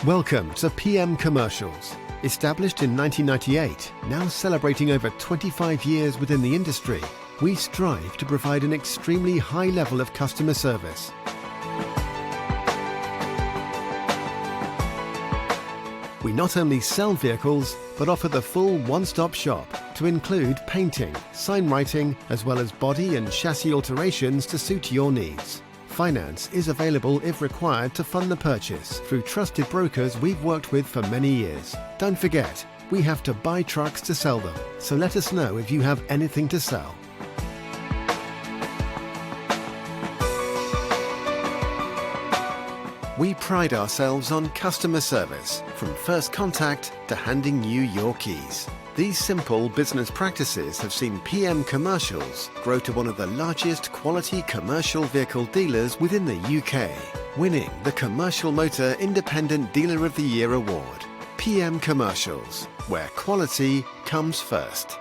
Welcome to PM Commercials. Established in 1998, now celebrating over 25 years within the industry, we strive to provide an extremely high level of customer service. We not only sell vehicles, but offer the full one-stop shop to include painting, sign writing, as well as body and chassis alterations to suit your needs. Finance is available if required to fund the purchase through trusted brokers we've worked with for many years. Don't forget, we have to buy trucks to sell them, so let us know if you have anything to sell. We pride ourselves on customer service, from first contact to handing you your keys. These simple business practices have seen PM Commercials grow to one of the largest quality commercial vehicle dealers within the UK, winning the Commercial Motor Independent Dealer of the Year award. PM Commercials, where quality comes first.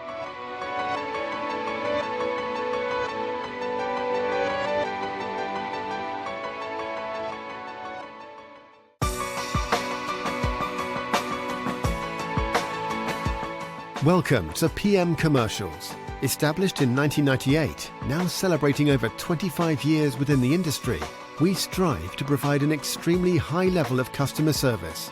Welcome to PM Commercials. Established in 1998, now celebrating over 25 years within the industry, we strive to provide an extremely high level of customer service.